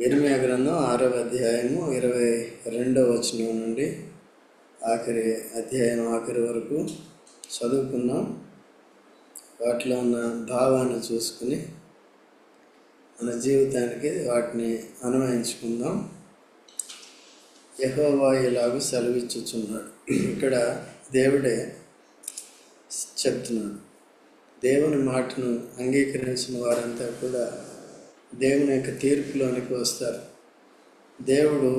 ఇర్మీయా గ్రంథం 6వ అధ్యాయము 22వ వచనం నుండి ఆఖరి అధ్యాయం ఆఖరి వరకు చదువుకున్నాం. వాటిలో ఉన్న భావాన్ని చూసుకుని మన జీవితానికి వాటిని అన్వయించుకుందాం. యెహోవా ఇలాగూ సెలవిచ్చుచున్నాడు. ఇక్కడ దేవుడే చెప్తున్నాడు. దేవుని మాటను అంగీకరించిన వారంతా కూడా దేవుని యొక్క తీర్పులోనికి వస్తారు. దేవుడు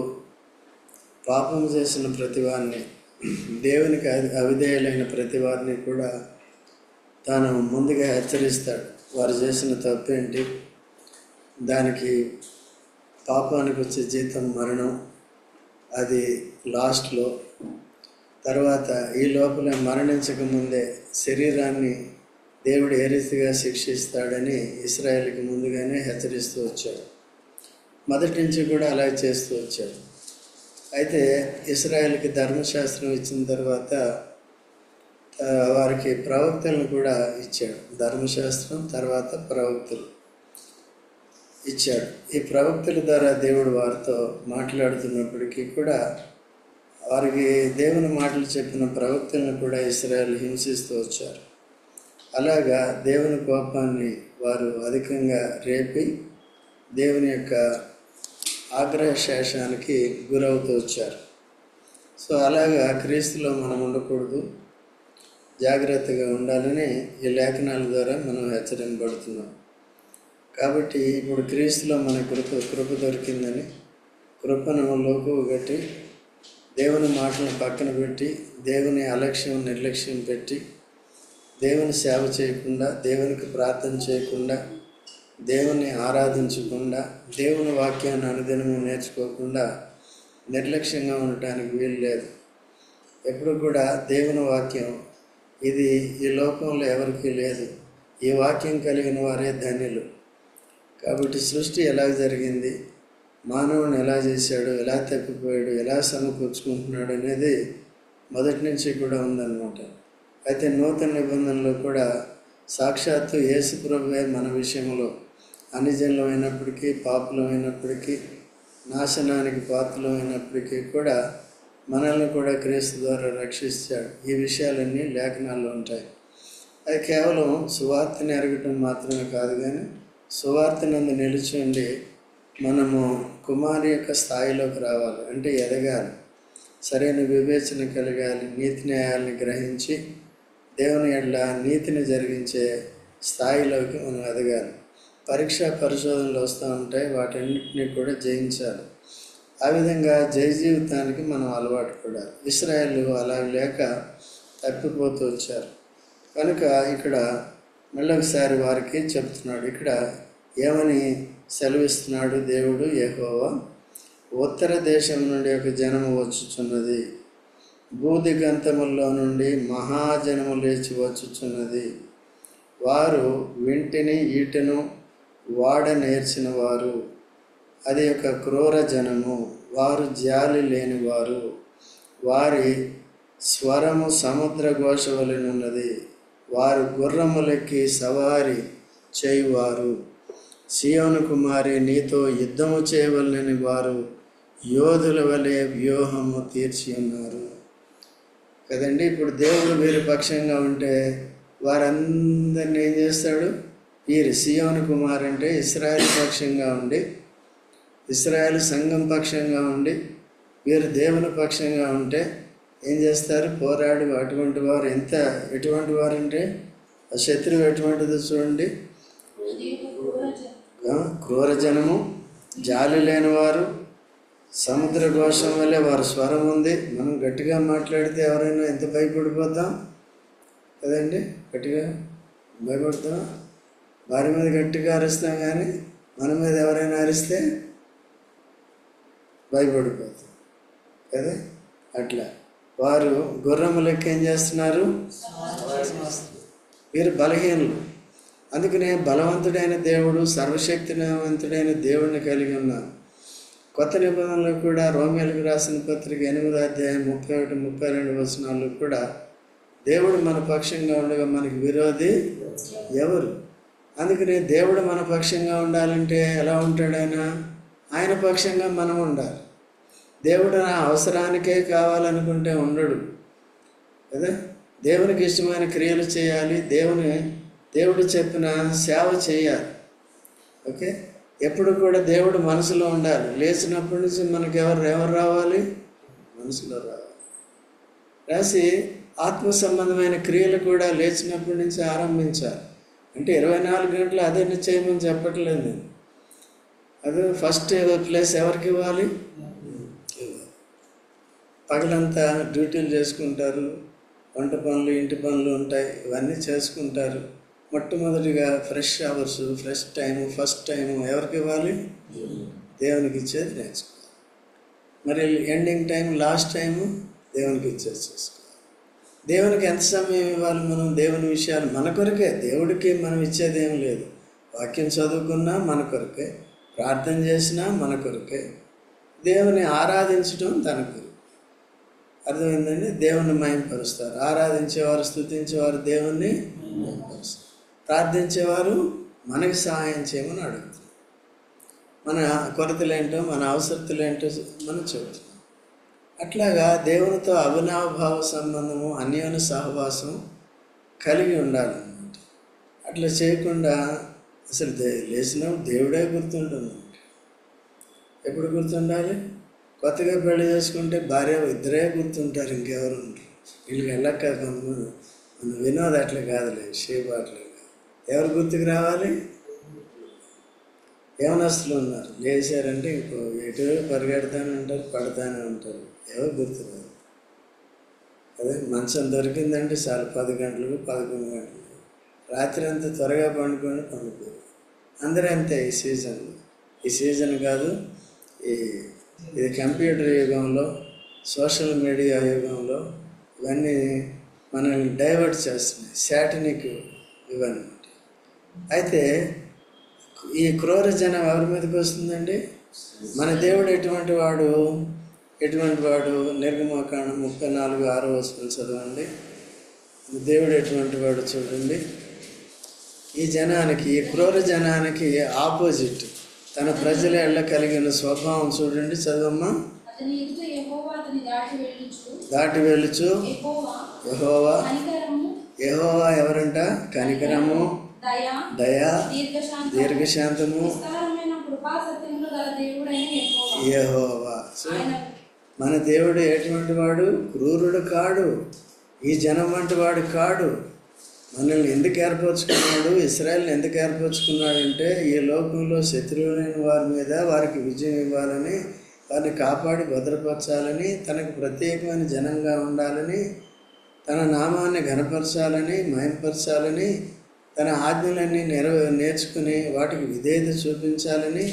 పాపం చేసిన ప్రతి వారిని, దేవునికి అవిధేయులైన ప్రతి వారిని కూడా తాను ముందుగా హెచ్చరిస్తాడు. వారు చేసిన తప్పేంటి, దానికి పాపానికి వచ్చే జీతం మరణం, అది లాస్ట్లో. తర్వాత ఈ లోపల మరణించక ముందే శరీరాన్ని దేవుడు ఏ రీతిగా శిక్షిస్తాడని ఇశ్రాయేలుకి ముందుగానే హెచ్చరిస్తూ వచ్చాడు. మొదటి నుంచి కూడా అలా చేస్తూ వచ్చాడు. అయితే ఇశ్రాయేలుకి ధర్మశాస్త్రం ఇచ్చిన తర్వాత వారికి ప్రవక్తలను కూడా ఇచ్చాడు. ధర్మశాస్త్రం తర్వాత ప్రవక్తలు ఇచ్చాడు. ఈ ప్రవక్తల ద్వారా దేవుడు వారితో మాట్లాడుతున్నప్పటికీ కూడా వారికి దేవుని మాటలు చెప్పిన ప్రవక్తలను కూడా ఇశ్రాయేలు హింసిస్తూ వచ్చారు. అలాగా దేవుని కోపాన్ని వారు అధికంగా రేపి దేవుని యొక్క ఆగ్రహశేషానికి గురవుతూ వచ్చారు. సో అలాగా క్రీస్తులో మనం ఉండకూడదు, జాగ్రత్తగా ఉండాలని ఈ లేఖనాల ద్వారా మనం హెచ్చరింపబడుతున్నాం. కాబట్టి ఇప్పుడు క్రీస్తులో మన కృప దొరికిందని కృపను లోకువు కట్టి దేవుని మాటలను పక్కన పెట్టి దేవుని అలక్ష్యం నిర్లక్ష్యం పెట్టి దేవుని సేవ చేయకుండా, దేవునికి ప్రార్థన చేయకుండా, దేవుని ఆరాధించకుండా, దేవుని వాక్యాన్ని అనుదినము నేర్చుకోకుండా నిర్లక్ష్యంగా ఉండటానికి వీలు లేదు. ఎప్పుడు కూడా దేవుని వాక్యం ఇది ఈ లోకంలో ఎవరికీ లేదు. ఈ వాక్యం కలిగిన వారే ధన్యులు. కాబట్టి సృష్టి ఎలా జరిగింది, మానవుని ఎలా చేశాడు, ఎలా తప్పిపోయాడు, ఎలా సమకూర్చుకుంటున్నాడు అనేది మొదటి నుంచి కూడా ఉందన్నమాట. అయితే నూతన నిబంధనలో కూడా సాక్షాత్తు యేసు ప్రభువే మన విషయంలో అన్యజనులమైనప్పటికీ, పాపులమైనప్పటికీ, నాశనానికి పాత్రలమైనప్పటికీ కూడా మనల్ని కూడా క్రీస్తు ద్వారా రక్షిస్తాడు. ఈ విషయాలన్నీ లేఖనాల్లో ఉంటాయి. అది కేవలం సువార్తని ఎరగటం మాత్రమే కాదు, కానీ సువార్తనందు నిలిచి ఉండి మనము కుమారి యొక్క స్థాయిలోకి రావాలి. అంటే ఎదగాలి, సరైన వివేచన కలగాలి, నీతి న్యాయాలని గ్రహించి దేవుని ఎడల నీతిని జరిగించే స్థాయిలోకి మనం ఎదగాలి. పరీక్ష పరిశోధనలు వస్తూ ఉంటాయి, వాటన్నిటినీ కూడా జయించాలి. ఆ విధంగా జయ జీవితానికి మనం అలవాటు పడాలి. ఇశ్రాయేలు అలా లేక తప్పిపోతూ వచ్చారు కనుక ఇక్కడ మళ్ళొకసారి వారికి చెప్తున్నాడు. ఇక్కడ ఏమని సెలవిస్తున్నాడు దేవుడు? యెహోవా, ఉత్తర దేశం నుండి ఒక జనము వచ్చుచున్నది, భూదిగంతముల్లో నుండి మహాజనము లేచి వచ్చుచున్నది. వారు వింటిని ఈటెను వాడ నేర్చిన వారు, అది ఒక క్రూర జనము, వారు జాలి లేనివారు, వారి స్వరము సముద్ర ఘోష వలెనున్నది, వారు గుర్రములెక్కి సవారి చేయువారు. సియోను కుమారి, నీతో యుద్ధము చేయవలనని వారు యోధుల వలె వ్యూహము తీర్చి ఉన్నారు కదండి. ఇప్పుడు దేవుడు వీరి పక్షంగా ఉంటే వారందరినీ ఏం చేస్తాడు? వీరి సియోను కుమార్ అంటే ఇశ్రాయేలు పక్షంగా ఉండి, ఇశ్రాయేలు సంఘం పక్షంగా ఉండి, వీరు దేవుని పక్షంగా ఉంటే ఏం చేస్తారు? పోరాడు. అటువంటి వారు ఎటువంటి వారు అంటే ఆ శత్రువు ఎటువంటిదో చూడండి. క్రూర జనము, జాలి లేనివారు, సముద్ర ఘోషం వల్లే వారి స్వరం ఉంది. మనం గట్టిగా మాట్లాడితే ఎవరైనా ఎంత భయపడిపోతాం కదండి. గట్టిగా భయపడతాం, వారి మీద గట్టిగా అరుస్తాం, కానీ మన మీద ఎవరైనా అరిస్తే భయపడిపోతాం కదా. అట్లా వారు గుర్రము లెక్క ఏం చేస్తున్నారు? వీరు బలహీనులు. అందుకనే బలవంతుడైన దేవుడు, సర్వశక్తివంతుడైన దేవుడిని కలిగి ఉన్నారు. కొత్త నిబంధనలో కూడా రోమీయులకు రాసిన పత్రిక 8వ అధ్యాయం 31, 32 వచనాల్లో కూడా దేవుడు మన పక్షంగా ఉండగా మనకి విరోధి ఎవరు? అందుకని దేవుడు మన పక్షంగా ఉండాలంటే ఎలా ఉంటాడు ఆయన? ఆయన పక్షంగా మనం ఉండాలి. దేవుడు నా అవసరానికే కావాలనుకుంటే ఉండడు కదా. దేవునికి ఇష్టమైన క్రియలు చేయాలి, దేవుడు చెప్పిన సేవ చేయాలి. ఓకే, ఎప్పుడు కూడా దేవుడు మనసులో ఉండాలి. లేచినప్పటి నుంచి మనకు ఎవరు రావాలి? మనసులో రావాలి. రాసి ఆత్మ సంబంధమైన క్రియలు కూడా లేచినప్పటి నుంచి ఆరంభించాలి. అంటే 24 గంటలు అదే చేయమని చెప్పట్లేదు నేను. అది ఫస్ట్ ప్లేస్ ఎవరికి ఇవ్వాలి? పగలంతా డ్యూటీలు చేసుకుంటారు, వంట పనులు, ఇంటి పనులు ఉంటాయి, ఇవన్నీ చేసుకుంటారు. మొట్టమొదటిగా fresh hours, fresh time, first time ఎవరికి ఇవ్వాలి? దేవునికి ఇచ్చేది నేర్చుకోవాలి. మరి ఎండింగ్ టైం, లాస్ట్ టైము దేవునికి ఇచ్చేది చేసుకోవాలి. దేవునికి ఎంత సమయం ఇవ్వాలి మనం? దేవుని విషయాలు మన కొరకే. దేవుడికి మనం ఇచ్చేది ఏం లేదు. వాక్యం చదువుకున్నా మన కొరకే, ప్రార్థన చేసినా మన కొరకే, దేవుని ఆరాధించడం తన కొరకు. అర్థమైందండి? దేవుని మహిమపరుస్తారు. ఆరాధించేవారు, స్తుతించేవారు దేవుణ్ణి మహిమపరుస్తారు. ప్రార్థించేవారు మనకి సహాయం చేయమని అడుగుతారు. మన కొరతలేంటో, మన అవసరతలేంటో మనం చెబుతున్నాం. అట్లాగా దేవునితో అవినాభావ సంబంధము, అన్యోన్య సహవాసం కలిగి ఉండాలన్నమాట. అట్లా చేయకుండా అసలు లేచినప్పుడు దేవుడే గుర్తుంటుంది. ఎప్పుడు గుర్తుండాలి? కొత్తగా పెళ్లి చేసుకుంటే భార్య ఇద్దరే గుర్తుంటారు, ఇంకెవరు ఉంటారు. వీళ్ళకి వెళ్ళక కొంతమంది మన వినోద్ అట్లా కాదులే, షేప్ అట్లా కాదు. ఎవరు గుర్తుకు రావాలి? యవనస్తులు ఉన్నారు, లేచారంటే ఇంకో ఎటు పరిగెడతానే ఉంటారు, పడతానే ఉంటారు. ఎవరు గుర్తురాదు. అదే మంచం దొరికిందంటే చాలు 10 గంటలకు, 11 గంటలకు, రాత్రి అంతా త్వరగా పండుకోరు. అందరూ అంతే. ఈ సీజన్ కాదు, ఇది కంప్యూటర్ యుగంలో, సోషల్ మీడియా యుగంలో ఇవన్నీ మనల్ని డైవర్ట్ చేస్తున్నాయి, శాటనిక్ ఇవన్నీ. అయితే ఈ క్రూర జనం ఎవరి మీదకి వస్తుందండి? మన దేవుడు ఎటువంటి వాడు? నిర్గమకాండం 34:6 చదవండి. దేవుడు ఎటువంటి వాడు చూడండి. ఈ జనానికి, ఈ క్రూర జనానికి ఆపోజిట్ తన ప్రజల ఎళ్ళ కలిగిన స్వభావం చూడండి. చదవమ్మా. దాటి వెళ్ళుచు యెహోవా ఎవరంట? కనికరము, దయ, దీర్ఘశాంతము యెహోవా. మన దేవుడు ఎటువంటి వాడు? క్రూరుడు కాడు, ఈ జనం వంటి వాడు కాడు. మనల్ని ఎందుకు ఏర్పరచుకున్నాడు? ఇశ్రాయేల్ని ఎందుకు ఏర్పరచుకున్నాడంటే ఈ లోకంలో శత్రువులైన వారి మీద వారికి విజయం ఇవ్వాలని, వారిని కాపాడి భద్రపరచాలని, తనకు ప్రత్యేకమైన జనంగా ఉండాలని, తన నామాన్ని ఘనపరచాలని, మహిమపరచాలని, తన ఆజ్ఞలన్నీ నేర్చుకుని వాటికి విధేయత చూపించాలని,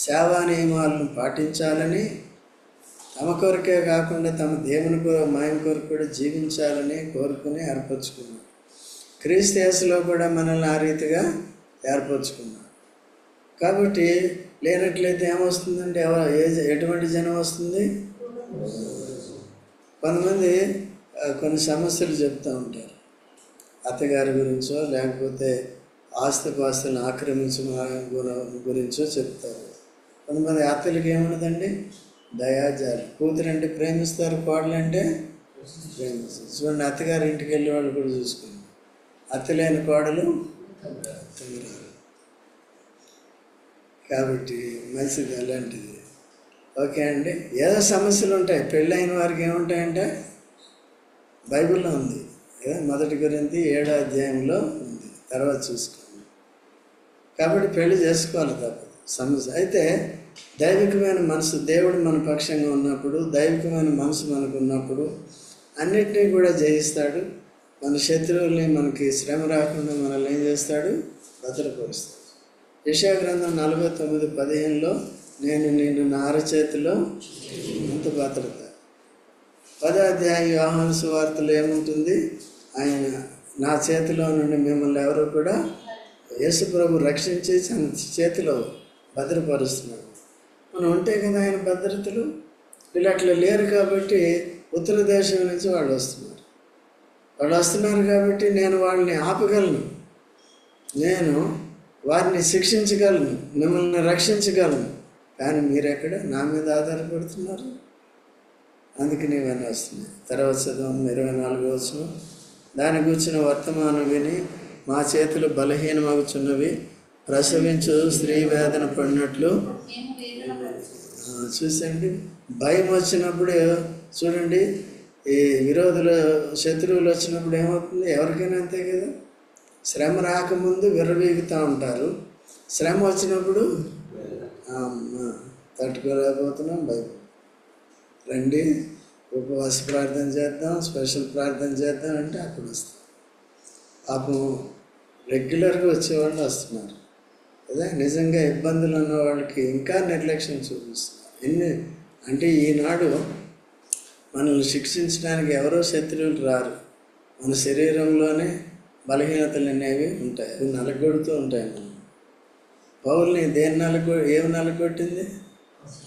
సేవా నియమాలను పాటించాలని, తమ కొరకే కాకుండా తమ దేవుని మహిమ కొరకు కూడా జీవించాలని కోరుకుని ఏర్పరచుకున్నాడు. క్రీస్తు యేసులో కూడా మనల్ని ఆ రీతిగా ఏర్పరచుకున్నాడు. కాబట్టి లేనట్లయితే ఏమొస్తుందంటే ఎటువంటి జనం వస్తుంది? కొంతమంది కొన్ని సమస్యలు చెప్తూ ఉంటారు, అత్తగారి గురించో లేకపోతే ఆస్తిపాస్తులను ఆక్రమించడం గురించో చెప్తారు. కొంతమంది అత్తలకి ఏమున్నదండి? దయాజాలి. కూతురంటే ప్రేమిస్తారు, కోడలంటే ప్రేమిస్తారు. చూడండి, అత్తగారి ఇంటికి వెళ్ళే వాళ్ళు కూడా చూసుకున్నారు. అత్తలేని కోడలు తొందరలు. కాబట్టి మంచిది అలాంటిది. ఓకే అండి. ఏదో సమస్యలు ఉంటాయి. పెళ్ళైన వారికి ఏముంటాయంటే బైబిల్లో ఉంది కదా, 1 కొరింథీ 7వ అధ్యాయంలో ఉంది, తర్వాత చూసుకోండి. కాబట్టి పెళ్లి చేసుకోవాలి తప్పదు, సమస్య. అయితే దైవికమైన మనసు, దేవుడు మన పక్షంగా ఉన్నప్పుడు, దైవికమైన మనసు మనకు ఉన్నప్పుడు అన్నిటినీ కూడా జయిస్తాడు. మన శత్రువుల్ని, మనకి శ్రమ రాకుండా మనల్ని ఏం చేస్తాడు? భద్రపరుస్తాడు. యెషయా గ్రంథం 49:15లో నేను నిన్ను నా అరచేతిలో ఎంత భద్రత. 10వ అధ్యాయం యోహాను సువార్తలో ఏముంటుంది? ఆయన నా చేతిలో నుండి మిమ్మల్ని ఎవరు కూడా, యేసు ప్రభు రక్షించి తన చేతిలో భద్రపరుస్తున్నాడు. మనం ఉంటే కదా ఆయన భద్రతలు. వీళ్ళు అట్లా లేరు కాబట్టి ఉత్తర దేశం నుంచి వాళ్ళు వస్తున్నారు కాబట్టి నేను వాళ్ళని ఆపగలను, నేను వారిని శిక్షించగలను, మిమ్మల్ని రక్షించగలను. కానీ మీరెక్కడ నా మీద ఆధారపడుతున్నారు, అందుకని ఇవన్నీ వస్తున్నాయి. తర్వాత చదువు 24వ వచనం. దాని గురించిన వర్తమానం విని మా చేతులు బలహీనమగుచున్నవి, ప్రసవించు స్త్రీ వేదన పడినట్లు. చూసండి, భయం వచ్చినప్పుడు చూడండి, ఈ విరోధులు శత్రువులు వచ్చినప్పుడు ఏమవుతుంది? ఎవరికైనా అంతే కదా. శ్రమ రాకముందు విర్రవీగుతూ ఉంటారు, శ్రమ వచ్చినప్పుడు తట్టుకోలేకపోతున్నాం, భయపడు. రండి ఉపవాస ప్రార్థన చేద్దాం, స్పెషల్ ప్రార్థన చేద్దాం అంటే అప్పుడు వస్తాం. పాపం రెగ్యులర్గా వచ్చేవాళ్ళు వస్తున్నారు కదా. నిజంగా ఇబ్బందులు ఉన్న వాళ్ళకి ఇంకా నిర్లక్ష్యం చూపిస్తున్నారు. అంటే ఈనాడు మనల్ని శిక్షించడానికి ఎవరో శత్రువులు రారు, మన శరీరంలోనే బలహీనతలు అనేవి ఉంటాయి, అవి నలగొడుతూ ఉంటాయి. మనం పౌల్ని ఏమి నలగొట్టింది?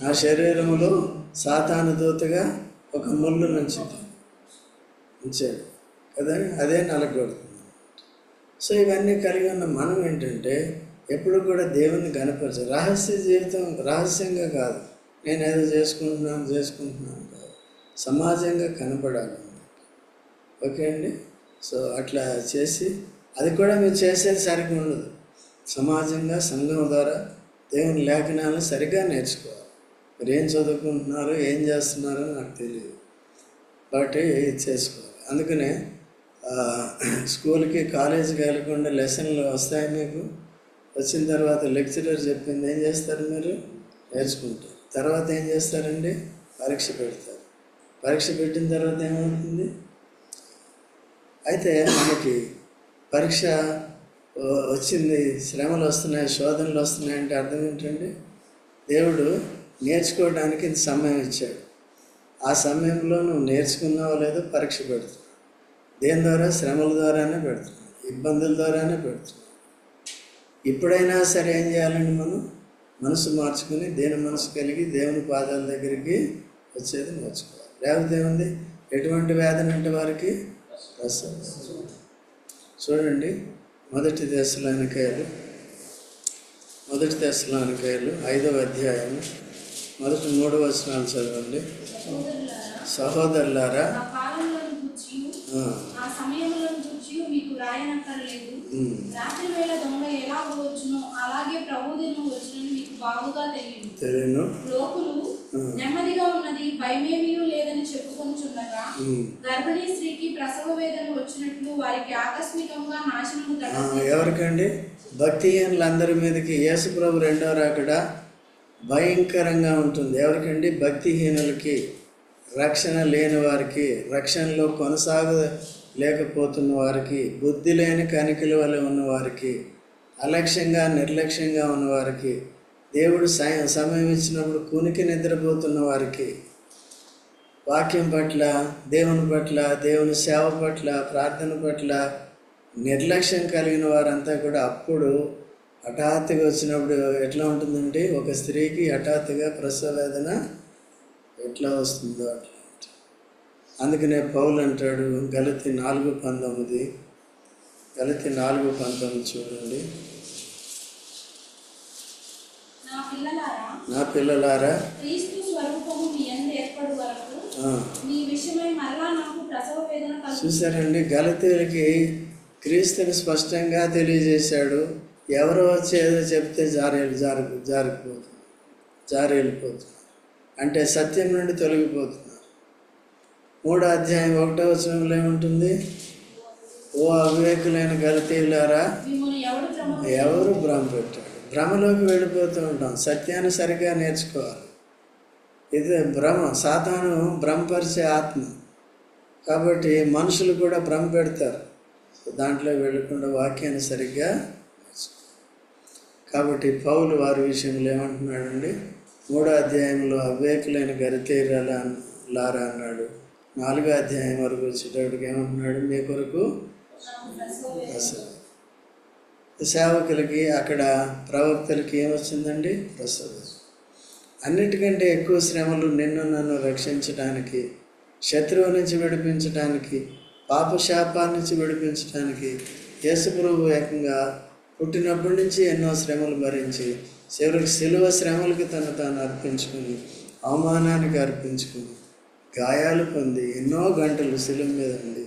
ఆ శరీరంలో సాతాను దూతగా ఒక ముళ్ళు ఉంచాడు కదా, అదే నలగొడుతుంది. సో ఇవన్నీ కలిగి ఉన్న మనం ఏంటంటే ఎప్పుడు కూడా దేవుణ్ణి కనపరచాలి. రహస్య జీవితం రహస్యంగా కాదు, నేనేదో చేసుకుంటున్నాను కాదు, సమాజంగా కనపడాలి. ఓకే అండి. సో అట్లా చేసి, అది కూడా మీరు చేసేది సరిగ్గా ఉండదు. సమాజంగా సంఘం ద్వారా దేవుని లేఖనాలను సరిగ్గా నేర్చుకోవాలి. మీరు ఏం చదువుకుంటున్నారో ఏం చేస్తున్నారో నాకు తెలియదు, బట్ ఇది చేసుకోవాలి. అందుకనే స్కూల్కి కాలేజీకి వెళ్ళకుండా లెసన్లు వస్తాయి మీకు. వచ్చిన తర్వాత లెక్చరర్ చెప్పింది ఏం చేస్తారు? మీరు నేర్చుకుంటారు. తర్వాత ఏం చేస్తారండి? పరీక్ష పెడతారు. పరీక్ష పెట్టిన తర్వాత ఏమవుతుంది? అయితే మనకి పరీక్ష వచ్చింది, శ్రమలు వస్తున్నాయి, శోధనలు వస్తున్నాయి అంటే అర్థం ఏంటండి? దేవుడు నేర్చుకోవడానికి ఇంత సమయం ఇచ్చాడు. ఆ సమయంలో నువ్వు నేర్చుకున్నావో లేదో పరీక్ష పెడుతున్నావు. దేని ద్వారా? శ్రమల ద్వారానే పెడుతున్నావు, ఇబ్బందుల ద్వారానే పెడుతున్నావు. ఇప్పుడైనా సరే ఏం చేయాలండి? మనం మనసు మార్చుకుని దేని మనసు కలిగి దేవుని పాదాల దగ్గరికి వచ్చేది నేర్చుకోవాలి. లేకపోతే ఏముంది? ఎటువంటి వేదన అంటే వారికి చూడండి, మొదటి దశలోనికాయలు 5వ అధ్యాయం మొదటి 3 వచనాలు చదవండి. సహోదరులారా, తెలియను నెమ్మదిగా ఉన్నది, భయమేమీ లేదని చెప్పుకొనుచుండగా గర్భిణీ స్త్రీకి ప్రసవ వేదన వచ్చినట్లు వారికి ఆకస్మికంగా నాశనము తప్పదు. ఎవరికండి? భక్తిహీనులందరి మీదకి యేసు ప్రభు రెండో రాకడ భయంకరంగా ఉంటుంది. ఎవరికండి? భక్తిహీనులకి, రక్షణ లేని వారికి, రక్షణలో కొనసాగలేకపోతున్న వారికి, బుద్ధి లేని కనికల వల్ల ఉన్నవారికి, అలక్ష్యంగా నిర్లక్ష్యంగా ఉన్నవారికి, దేవుడు సమయం ఇచ్చినప్పుడు కునికి నిద్రపోతున్న వారికి, వాక్యం పట్ల, దేవుని పట్ల, దేవుని సేవ పట్ల, ప్రార్థన పట్ల నిర్లక్ష్యం కలిగిన వారంతా కూడా అప్పుడు హఠాత్తుగా వచ్చినప్పుడు ఎట్లా ఉంటుందంటే, ఒక స్త్రీకి హఠాత్తుగా ప్రసవ వేదన ఎట్లా వస్తుందో అట్లా. అందుకనే పౌలు అంటాడు గలతీ 4:19 చూడండి. నా పిల్లలారా, క్రీస్తు స్వరూపము మీ యందు ఏర్పడు వరకు మీ విషయమై మరలా నాకు ప్రసవ వేదన కలుగును. చూసారండి, గలతీయులకి క్రీస్తుని స్పష్టంగా తెలియజేశాడు. ఎవరో వచ్చి ఏదో చెప్తే జారిపోతున్నారు, అంటే సత్యం నుండి తొలగిపోతున్నారు. 3వ అధ్యాయం 1వ వచనంలో ఏముంటుంది? ఓ అవివేకులైన గలతీయులారా, ఎవరు భ్రమ పెట్టాడు? భ్రమలోకి వెళ్ళిపోతూ ఉంటాం. సత్యాన్ని సరిగా నేర్చుకోవాలి. ఇది భ్రమ, సాతాను భ్రమపరిచే ఆత్మ. కాబట్టి మనుషులు కూడా భ్రమ పెడతారు. దాంట్లో వెళ్ళకుండా వాక్యాన్ని సరిగ్గా నేర్చుకోవాలి. కాబట్టి పౌలు వారి విషయంలో ఏమంటున్నాడండి? 3వ అధ్యాయంలో అవివేకులైన గలతీయులారా అన్నాడు. 4వ అధ్యాయం వరకు వచ్చేటప్పటికి ఏమంటున్నాడు? మీ కొరకు సేవకులకి, అక్కడ ప్రవక్తలకి ఏమొచ్చిందండి? ప్రసవం. అన్నిటికంటే ఎక్కువ శ్రమలు నిన్ను నన్ను రక్షించడానికి, శత్రువు నుంచి విడిపించడానికి, పాపశాపాల నుంచి విడిపించడానికి యేసు ప్రభువు ఏకంగా పుట్టినప్పటి నుంచి ఎన్నో శ్రమలు భరించి చివరికి సిలువ శ్రమలకి తాను అర్పించుకుని, అవమానానికి అర్పించుకుని, గాయాలు పొంది ఎన్నో గంటలు సిలువ మీద ఉండి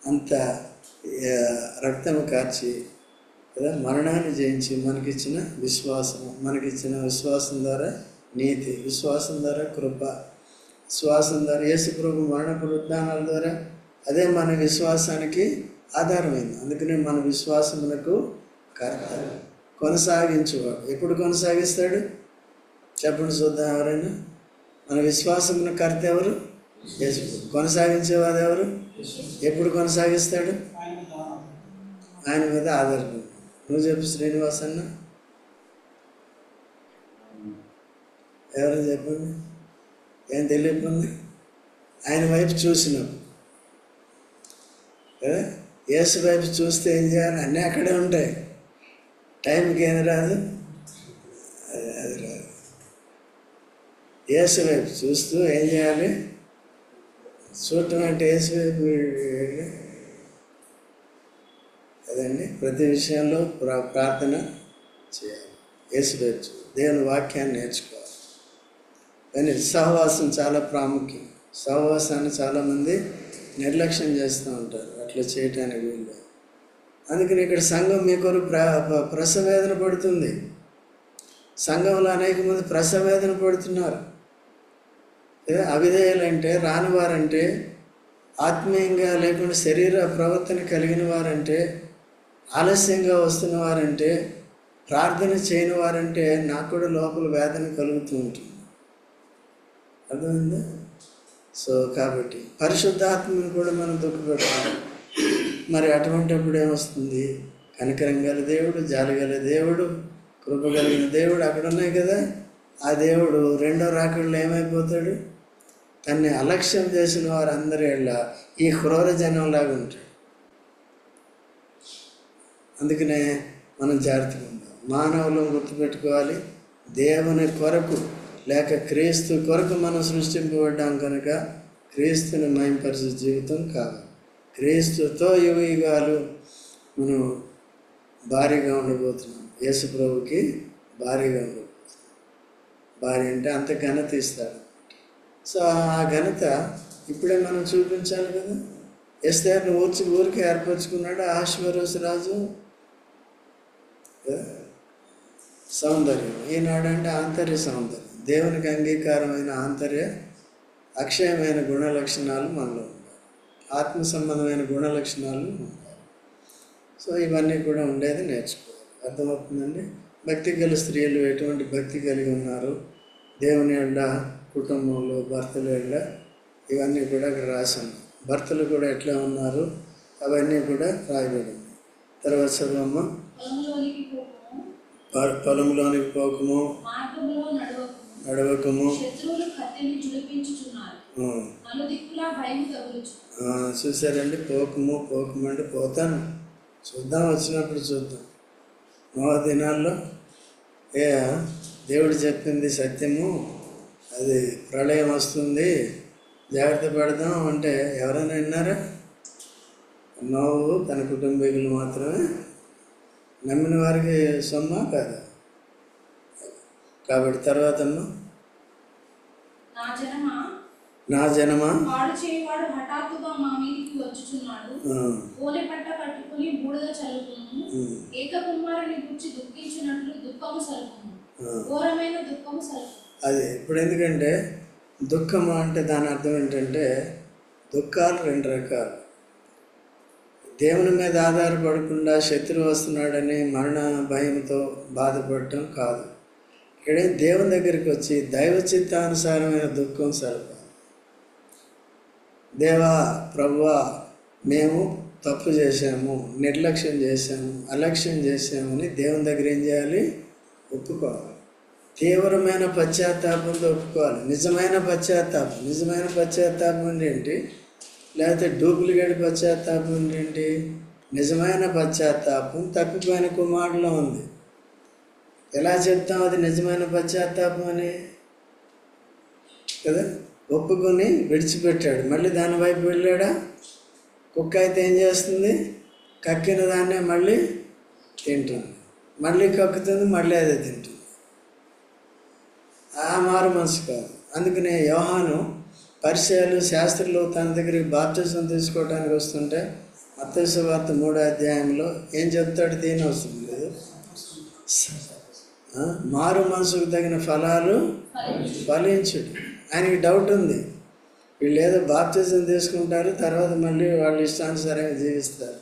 అంత రక్తం కార్చి కదా మరణాన్ని జయించి మనకిచ్చిన విశ్వాసం ద్వారా నీతి, విశ్వాసం ద్వారా కృప, విశ్వాసం ద్వారా యేసు ప్రభు మరణ పునరుద్ధానాల ద్వారా అదే మన విశ్వాసానికి ఆధారమైంది. అందుకనే మన విశ్వాసమునకు కర్త, కొనసాగించువాడు. ఎప్పుడు కొనసాగిస్తాడు చెప్పండి చూద్దాం. ఎవరైనా మన విశ్వాసమున కర్త ఎవరు? యేసు. కొనసాగించేవాడు ఎవరు? ఎప్పుడు కొనసాగిస్తాడు? ఆయన మీద ఆధారపడి. నువ్వు చెప్పు శ్రీనివాస్ అన్న, ఎవరు చెప్పండి. ఏం తెలియకుండా ఆయన వైపు చూసినావు కదా. యేసు వైపు చూస్తే ఏం చేయాలి? అన్నీ అక్కడే ఉంటాయి. టైంకి ఏం రాదు, అది రాదు. యేసు వైపు చూస్తూ ఏం చేయాలి? చూడటం అంటే యేసు వైపు అదండి. ప్రతి విషయంలో ప్రార్థన చేయాలి. యేసు వైపు దేవుని వాక్యాన్ని నేర్చుకోవాలి. కానీ సహవాసం చాలా ప్రాముఖ్యం. సహవాసాన్ని చాలామంది నిర్లక్ష్యం చేస్తూ ఉంటారు. అట్లా చేయటానికి వీళ్ళు. అందుకని ఇక్కడ సంఘం మీ కొరకు ప్రసవేదన పడుతుంది. సంఘంలో అనేక మంది ప్రసవేదన పడుతున్నారు. అవిధేయులంటే, రానివారంటే, ఆత్మీయంగా లేకుండా శరీర ప్రవర్తన కలిగిన వారంటే, ఆలస్యంగా వస్తున్న వారంటే, ప్రార్థన చేయని వారంటే నాకు కూడా లోపల వేదన కలుగుతూ ఉంటుంది. అర్థమైందా? సో కాబట్టి పరిశుద్ధాత్మను కూడా మనం దుఃఖపెట్టాలి. మరి అటువంటిప్పుడు ఏమొస్తుంది? కనికరం గల దేవుడు, జాలి గల దేవుడు, కృప కలిగిన దేవుడు అక్కడ ఉన్నాయి కదా. ఆ దేవుడు రెండో రాకడలో ఏమైపోతాడు? తన్ని అలక్ష్యం చేసిన వారందరి ఏళ్ళ ఈ క్రూర జనంలాగా ఉంటాడు. అందుకనే మనం జాగ్రత్తగా ఉండాలి. మానవులను గుర్తుపెట్టుకోవాలి. దేవుని కొరకు లేక క్రీస్తు కొరకు మనం సృష్టింపబడ్డాం కనుక క్రీస్తుని మహింపరిచే జీవితం కావాలి. క్రీస్తుతో యుగాలు మనం భారీగా ఉండబోతున్నాం. యేసు ప్రభుకి భారీగా ఉండబోతున్నాం. భార్య అంటే అంత ఘనత ఇస్తాడు. సో ఆ ఘనత ఇప్పుడే మనం చూపించాలి కదా. ఎస్తేర్ని ఊరికి ఏర్పరచుకున్నాడు ఆశ్వరోస్ రాజు. సౌందర్యం ఈనాడంటే ఆంతర్య సౌందర్యం, దేవునికి అంగీకారమైన ఆంతర్య అక్షయమైన గుణ లక్షణాలు మనలో ఉండాలి. ఆత్మ సంబంధమైన గుణ లక్షణాలు ఉండాలి. సో ఇవన్నీ కూడా ఉండేది నేర్చుకోవాలి. అర్థమవుతుందండి? భక్తి గల స్త్రీలు ఎటువంటి భక్తి కలిగి ఉన్నారు, దేవుని ఎళ్ళ, కుటుంబంలో భర్తలు ఎళ్ళ, ఇవన్నీ కూడా అక్కడ రాసి ఉన్నాయి. భర్తలు కూడా ఎట్లా ఉన్నారు అవన్నీ కూడా రాయబడి ఉన్నాయి. తర్వాత చదవమ్మ. పొలంలోనికి పోకము, నడవకము, చూసారండి. పోకము అంటే పోతాను, చూద్దాం, వచ్చినప్పుడు చూద్దాం. దినాల్లో దేవుడు చెప్పింది సత్యము, అది ప్రళయం వస్తుంది, జాగ్రత్త పడదాం అంటే ఎవరైనా విన్నారా? నోవు తన కుటుంబీకులు మాత్రమే, నమ్మిన వారికి సొమ్మ కాదా? కాబట్టి తర్వాత నా జనమా అది ఇప్పుడు ఎందుకంటే దుఃఖము అంటే దాని అర్థం ఏంటంటే దుఃఖాలు రెండు రకాలు. దేవుని మీద ఆధారపడకుండా శత్రువు వస్తున్నాడని మరణ భయంతో బాధపడటం కాదు. ఇక్కడ దేవుని దగ్గరికి వచ్చి దైవ చిత్తానుసారమైన దుఃఖం సరిపాలి. దేవా, ప్రభువా, మేము తప్పు చేశాము, నిర్లక్ష్యం చేశాము, అలక్ష్యం చేశామని దేవుని దగ్గర ఏం చేయాలి? ఒప్పుకోవాలి. తీవ్రమైన పశ్చాత్తాపంతో ఒప్పుకోవాలి. నిజమైన పశ్చాత్తాపం ఏంటి? లేకపోతే డూప్లికేట్ పశ్చాత్తాపం ఏంటి? నిజమైన పశ్చాత్తాపం తప్పిపోయిన కుమారులో ఉంది. ఎలా చెప్తాం అది నిజమైన పశ్చాత్తాపం అని? కదా, ఒప్పుకొని విడిచిపెట్టాడు, మళ్ళీ దాని వైపు వెళ్ళాడా? కుక్క అయితే ఏం చేస్తుంది? కక్కిన దాన్నే మళ్ళీ తింటుంది. మళ్ళీ కక్కుతుంది, మళ్ళీ అదే తింటుంది. ఆ మారు మనసు కాదు. అందుకనే యోహాను పరిచయాలు శాస్త్రులు తన దగ్గరికి బాప్తిజం తీసుకోవడానికి వస్తుంటే మత్తయి సువార్త 3వ అధ్యాయంలో ఏం చెప్తాడు? దీని అవసరం లేదు, మారు మనసుకు తగిన ఫలాలు ఫలించుడు. ఆయనకి డౌట్ ఉంది, వీళ్ళు ఏదో బాప్తిజం తీసుకుంటారు, తర్వాత మళ్ళీ వాళ్ళు ఇష్టానుసారంగా జీవిస్తారు.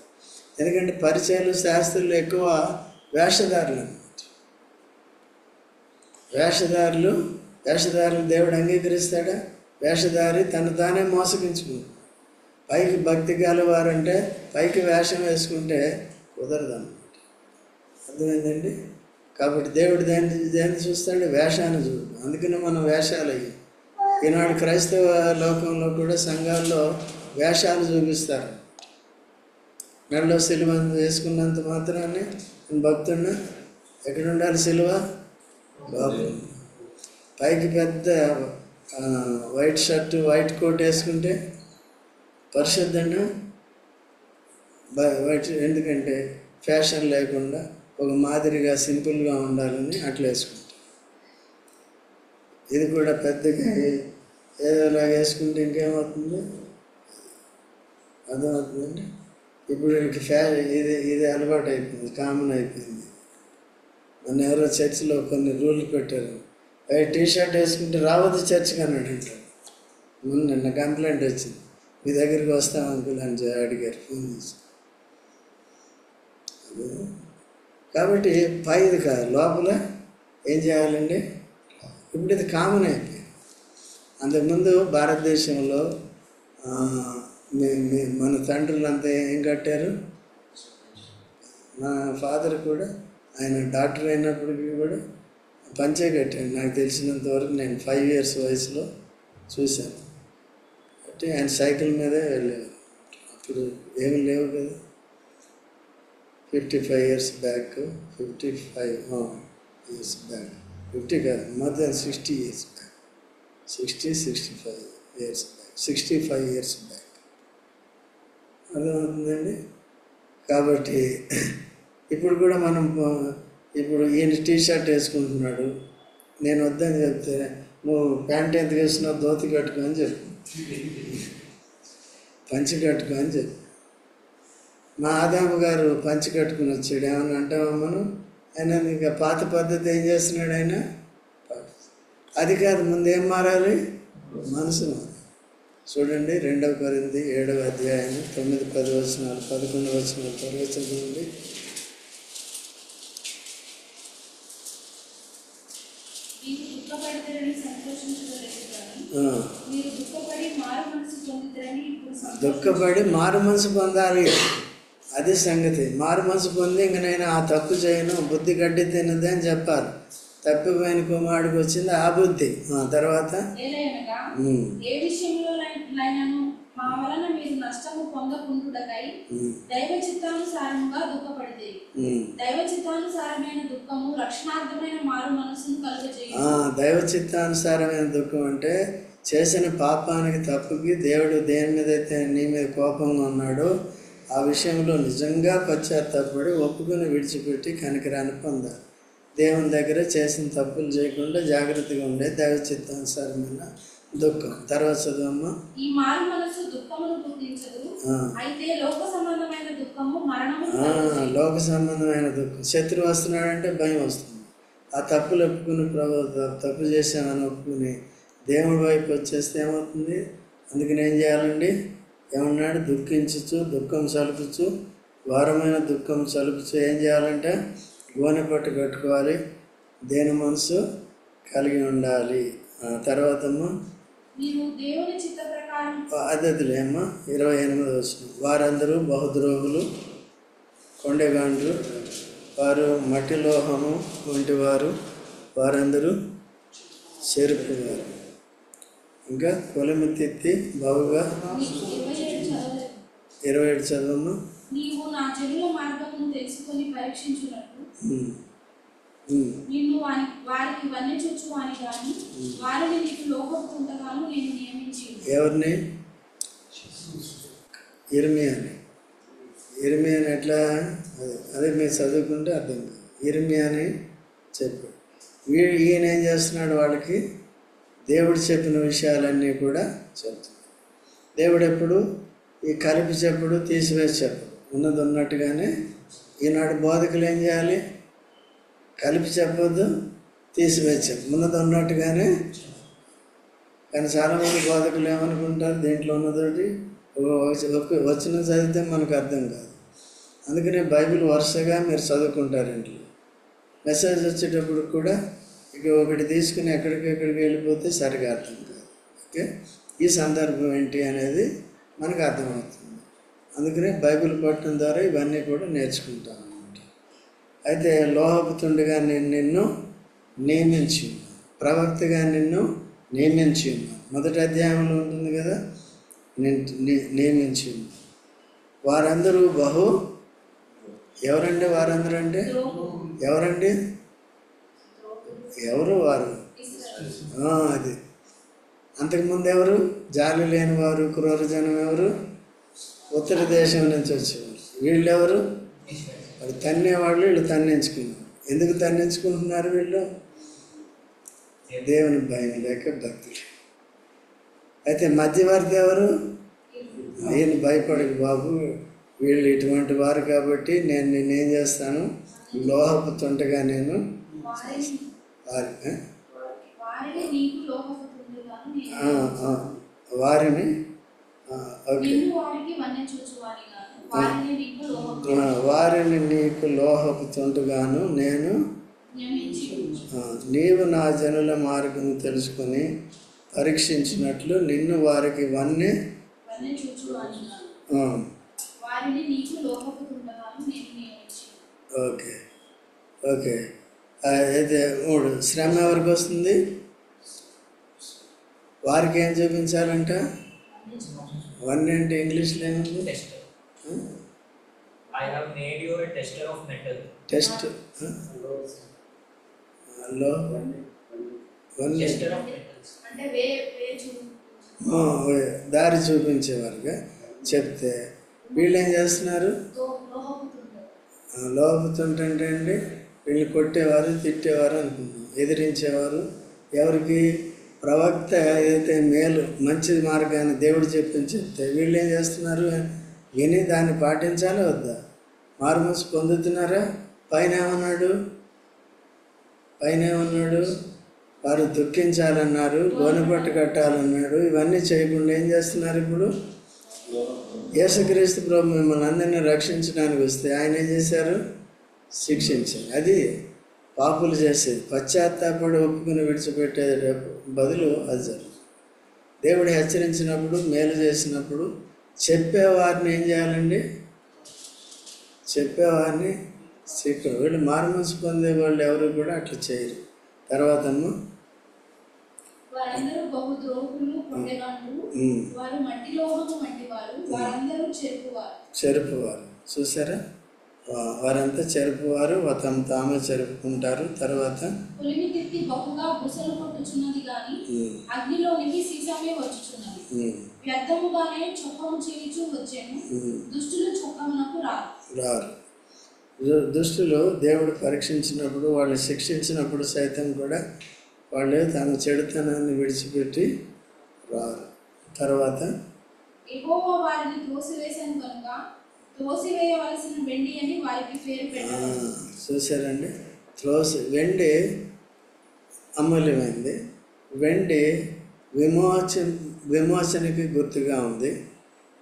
ఎందుకంటే పరిచయాలు శాస్త్రులు ఎక్కువ వేషధారులు అన్నమాట. వేషధారులు దేవుడు అంగీకరిస్తాడా? వేషధారి తను తానే మోసగించుకుంటాడు. పైకి భక్తి గలవారంటే పైకి వేషం వేసుకుంటే కుదరదన్నమాట. అర్థమైందండి? కాబట్టి దేవుడు దేన్ని చూస్తాడు? వేషాన్ని చూడు. అందుకనే మనం వేషాలు అయ్యి ఈనాడు క్రైస్తవ లోకంలో కూడా సంఘాల్లో వేషాలు చూపిస్తారు. మెడలో సిలువ వేసుకున్నంత మాత్రాన్ని నేను భక్తున్నా. ఎక్కడ ఉండాలి సిలువ? బాబు. పైకి పెద్ద వైట్ షర్టు వైట్ కోట్ వేసుకుంటే పరిశుద్ధంగా వైట్, ఎందుకంటే ఫ్యాషన్ లేకుండా ఒక మాదిరిగా సింపుల్గా ఉండాలని అట్లా వేసుకుంటాం. ఇది కూడా పెద్దగా ఏదోలాగా వేసుకుంటే ఇంకేమవుతుంది? అర్థమవుతుందండి? ఇప్పుడు ఇది అలవాటు అయిపోయింది, కామన్ అయిపోయింది. మన ఎవరో చర్చిలో కొన్ని రూల్స్ పెట్టారు. టీ షర్ట్ వేసుకుంటే రావద్దు చర్చికి అన్నాడు అంటారు. నిన్న కంప్లైంట్ వచ్చింది, మీ దగ్గరికి వస్తాం అంకుల్ అని అడిగారు ఫోన్ చేసి. కాబట్టి పైది కాదు, లోపల ఏం చేయాలండి? ఇప్పుడు ఇది కామన్ అయిపోయింది. అంతకుముందు భారతదేశంలో మన తండ్రులంతా ఏం కట్టారు? నా ఫాదర్ కూడా, ఆయన డాక్టర్ అయినప్పటికీ కూడా పంచే కట్టాడు. నాకు తెలిసినంత వరకు నేను 5 years వయసులో చూశాను. అంటే ఆయన సైకిల్ మీదే వెళ్ళేవారు. అప్పుడు ఏమి లేవు కదా. 55 years బ్యాక్, 55 years బ్యాక్, 50 కాదు, more than 60 years back, 65 years back, 65 years back. అర్థమవుతుందండి? కాబట్టి ఇప్పుడు కూడా మనం ఇప్పుడు ఈయన టీ షర్ట్ వేసుకుంటున్నాడు, నేను వద్దని చెప్తే నువ్వు ప్యాంట్ ఎందుకు వేసినావు, ధోతి కట్టుకో అని చెప్పు, పంచి కట్టుకో అని చెప్పు. మా ఆదాము గారు పంచి కట్టుకుని వచ్చాడు, ఏమన్నా అంటావా మనం? ఆయన ఇంకా పాత పద్ధతి ఏం చేస్తున్నాడు ఆయన? అది కాదు, ముందు ఏం మారాలి? మనసు మారాలి. చూడండి 2 కొరింథీ 7వ అధ్యాయం 9, 10 వచనాలు, 11 వచనాలు త్వరగా చదవండి. దుఃఖపడి మారు మనసు పొందాలి. అది సంగతి. మారు మనసు పొంది ఇంక నేను ఆ తప్పు చేయను, బుద్ధి గడ్డి తిన్నది అని చెప్పాలి. తప్పిపోయిన కుమారుడికి వచ్చింది ఆ బుద్ధి. తర్వాత ఏ విషయంలో మా వలన మీరు నష్టము పొందకుండుటకై దైవ చిత్తానుసారముగా దుఃఖపడితే దైవ చిత్తానుసారమైన దుఃఖము రక్షణార్థమైన మారు మనసును కలుగజేయును. దైవ చిత్తానుసారమైన దుఃఖం అంటే చేసిన పాపానికి, తప్పుకి దేవుడు దేని మీద అయితే నీ మీద కోపంగా ఉన్నాడో ఆ విషయంలో నిజంగా పశ్చాత్తాపడి ఒప్పుకొని విడిచిపెట్టి కనికరాన్ని పొందాలి. దేవుని దగ్గర చేసిన తప్పులు చేయకుండా జాగ్రత్తగా ఉండే దైవ చిత్తానుసారమైన దుఃఖం. తర్వాత చదువమ్మా. ఈ మారు మనసు దుఃఖమును పుట్టించదు, అయితే లోక సంబంధమైన దుఃఖము మరణము. లోక సంబంధమైన దుఃఖం. శత్రువు వస్తున్నాడంటే భయం వస్తుంది. ఆ తప్పులు ఒప్పుకుని తప్పు చేసామని ఒప్పుకుని దేవుడి వైపు వచ్చేస్తే ఏమవుతుంది? అందుకని ఏం చేయాలండి? ఏమన్నాడు? దుఃఖించచ్చు, దుఃఖం సలుపుచ్చు, ఘోరమైన దుఃఖం సలుపుచ్చు. ఏం చేయాలంటే గోనె పట్టు కట్టుకోవాలి, దేని మనసు కలిగి ఉండాలి. తర్వాతమ్మా అతిథులేమ్మా 28వ వచనం. వారందరూ బహుద్రోగులు, కొండెగాండ్రు, వారు మట్టి లోహము వంటి వారు, వారందరూ చెరుపువారు. ఇంకా కొలమితెత్తి బహుగా 27 చదవమ్మా. నీవు నా జనుల మార్గమును తెలుసుకొని పరీక్షించున్నట్టు నిన్ను వారికి వన్నె చూచువాని గాని వారిని నీకు లోకపుతుండగాను నేను నియమించి. ఎవరిని? ఇర్మియాని. ఎట్లా? అదే మీరు చదువుకుంటే అర్థం కాదు. ఇర్మియాని చెప్పాడు. ఈయన ఏం చేస్తున్నాడు, వాళ్ళకి దేవుడు చెప్పిన విషయాలన్నీ కూడా చెప్తున్నాడు. దేవుడు ఎప్పుడు ఈ కలిపి చెప్పుడు, తీసివేసి చెప్పడు, ఉన్నది ఉన్నట్టుగానే. ఈనాడు బోధకులు ఏం చేయాలి, కలిపి చెప్పొద్దు, తీసివేసి చెప్పు, ఉన్నది ఉన్నట్టుగానే. కానీ చాలామంది బోధకులు ఏమనుకుంటారు, దీంట్లో ఉన్నదోటి వచ్చిన చదివితే మనకు అర్థం కాదు. అందుకనే బైబిల్ వరుసగా మీరు చదువుకుంటారు ఇంట్లో. మెసేజ్ వచ్చేటప్పుడు కూడా ఇక ఒకటి తీసుకుని ఎక్కడికి వెళ్ళిపోతే సరిగా అర్థం కాదు. ఓకే, ఈ సందర్భం ఏంటి అనేది మనకు అర్థమవుతుంది. అందుకనే బైబిల్ పట్టడం ద్వారా ఇవన్నీ కూడా నేర్చుకుంటాం అన్నమాట. అయితే లోహపుతుండగా నేను నిన్ను నియమించి ఉన్నాను, ప్రవక్తగా నిన్ను నియమించి ఉన్నాను. మొదటి అధ్యాయంలో ఉంటుంది కదా, నేను నియమించి ఉన్నాను. వారందరూ ఎవరండి వారందరూ అంటే? ఎవరండి? ఎవరు వారు? అది అంతకుముందు ఎవరు? జాలి లేని వారు, క్రూర జనం ఎవరు? ఉత్తర దేశం నుంచి వచ్చేవారు. వీళ్ళెవరు? వాళ్ళు తన్నేవాళ్ళు, వీళ్ళు తన్నించుకున్నారు. ఎందుకు తన్నించుకుంటున్నారు వీళ్ళు? దేవుని భయం లేక, భక్తులు. అయితే మధ్యవర్తి ఎవరు? నేను భయపడకు బాబు, వీళ్ళు ఇటువంటి వారు కాబట్టి నేను నిన్నేం చేస్తాను, లోహపు తుంటగా నేను వారిని వారిని నీకు లోహపు తుంటగాను నేను, నీవు నా జనుల మార్గం తెలుసుకొని పరీక్షించినట్లు నిన్ను వారికి వన్నె. Okay okay. అయితే 3 శ్రమ ఎవరికి వస్తుంది? వారికి ఏం చూపించాలంట? వన్ అంటే ఇంగ్లీష్లో ఏముంది? టెస్ట్ దారి చూపించేవారుగా చెప్తే వీళ్ళు ఏం చేస్తున్నారు? లోపుతుంటే అండి వీళ్ళు కొట్టేవారు, తిట్టేవారు అనుకున్నాం, ఎదిరించేవారు. ఎవరికి? ప్రవక్త ఏదైతే మేలు మంచి మార్గాన్ని దేవుడు చెప్తే వీళ్ళు ఏం చేస్తున్నారు? విని దాన్ని పాటించాలి వద్దా? మారుమనసు పొందుతున్నారా? పైన ఏమన్నాడు? వారు దుఃఖించాలన్నారు, గోనెపట్టు కట్టాలన్నాడు. ఇవన్నీ చేయకుండా ఏం చేస్తున్నారు? ఇప్పుడు యేసుక్రీస్తు ప్రభు మిమ్మల్ని అందరినీ రక్షించడానికి వస్తే ఆయన ఏం చేశారు? శిక్షించారు. అది పాపులు చేసేది. పశ్చాత్తాపడి ఒప్పుకుని విడిచిపెట్టే బదులు అది జరుగుతుంది. దేవుడు హెచ్చరించినప్పుడు, మేలు చేసినప్పుడు చెప్పేవారిని ఏం చేయాలండి? చెప్పేవారిని శిక్షణ. వీళ్ళు మారుమనసు పొందే వాళ్ళు ఎవరు కూడా అట్లా చేయరు. తర్వాత చెరుపువారు. చూసారా? వారంతా చెరుపువారు, తామే చెరుపుకుంటారు. తర్వాత రారు. దుష్టులు దేవుడు పరీక్షించినప్పుడు, వాళ్ళు శిక్షించినప్పుడు సైతం కూడా వాళ్ళు తమ చెడుతనాన్ని విడిచిపెట్టి రారు. తర్వాత చూసారండి, వెండి అమూల్యమైంది. వెండి విమోచనకి గుర్తుగా ఉంది.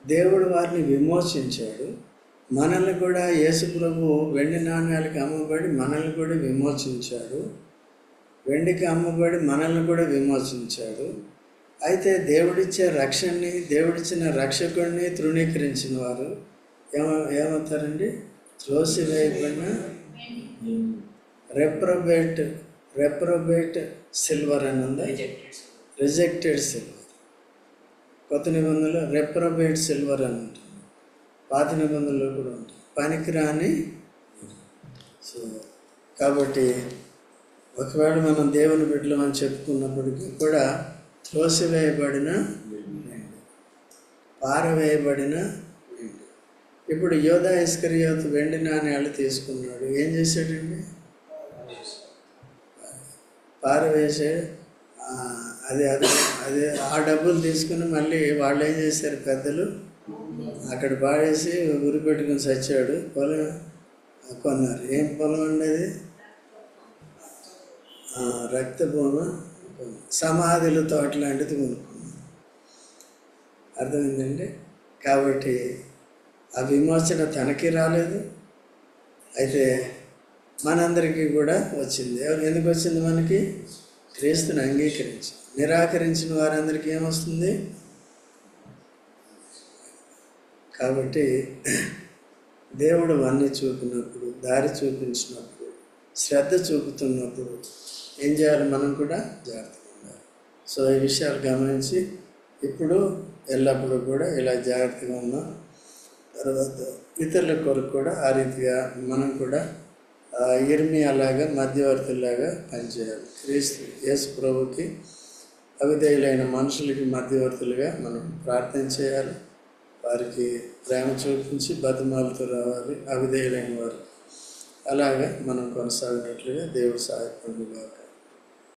దేవుడు వారిని విమోచించాడు. మనల్ని కూడా యేసు ప్రభు వెండి నాణ్యాలకి అమ్మబడి మనల్ని కూడా విమోచించాడు. వెండికి అమ్మబడి మనల్ని కూడా విమోచించాడు. అయితే దేవుడిచ్చే రక్షణని, దేవుడిచ్చిన రక్షకుడిని తృణీకరించిన వారు ఏమవుతారండి? త్రోసివేయబడిన రెప్రొబేట్ సిల్వర్ అని ఉందా? Rejected silver. కొత్త నిబంధనలో రెప్రొబేట్ సిల్వర్ అని ఉంటుంది, పాత నిబంధనలో కూడా ఉంటుంది. పనికిరాని. సో కాబట్టి ఒకవేళ మనం దేవుని బిడ్డలు అని చెప్పుకున్నప్పటికీ కూడా త్రోసివేయబడిన, పారవేయబడిన. ఇప్పుడు యోధా ఇస్కరియోతు వెండి నాణ్యాలు తీసుకున్నాడు. ఏం చేశాడండి? పారవేసే అది ఆ డబ్బులు తీసుకుని మళ్ళీ వాళ్ళు ఏం చేశారు పెద్దలు, అక్కడ పాడేసి ఉరి పెట్టుకుని చచ్చాడు. పొలం కొన్నారు. ఏం పొలం అండి అది? రక్తభూమి, సమాధుల తోట లాంటిది కొనుక్కున్నాం. అర్థమైందండి? కాబట్టి ఆ విమోచన తనకి రాలేదు, అయితే మనందరికీ కూడా వచ్చింది. ఎందుకు వచ్చింది మనకి? క్రీస్తుని అంగీకరించి. నిరాకరించిన వారందరికీ ఏమొస్తుంది? కాబట్టి దేవుడు వన్నీ చూపినప్పుడు, దారి చూపించినప్పుడు, శ్రద్ధ చూపుతున్నప్పుడు ఏం చేయాలి? మనం కూడా జాగ్రత్తగా ఉండాలి. సో ఈ విషయాలు గమనించి ఇప్పుడు ఎల్లప్పుడూ కూడా ఇలా జాగ్రత్తగా ఉన్నాం. తర్వాత ఇతరుల కొరకు కూడా ఆ రీతిగా మనం కూడా ఇర్మియాలాగా మధ్యవర్తుల్లాగా పనిచేయాలి. క్రీస్తు యేసు ప్రభుకి అవిధేయులైన మనుషులకి మధ్యవర్తులుగా మనం ప్రార్థన చేయాలి. వారికి ప్రేమ చూపించి బతిమాలతో రావాలి అవిధేయులైన వారు. అలాగా మనం కొనసాగినట్లుగా దేవుడు సహాయపడుగాక.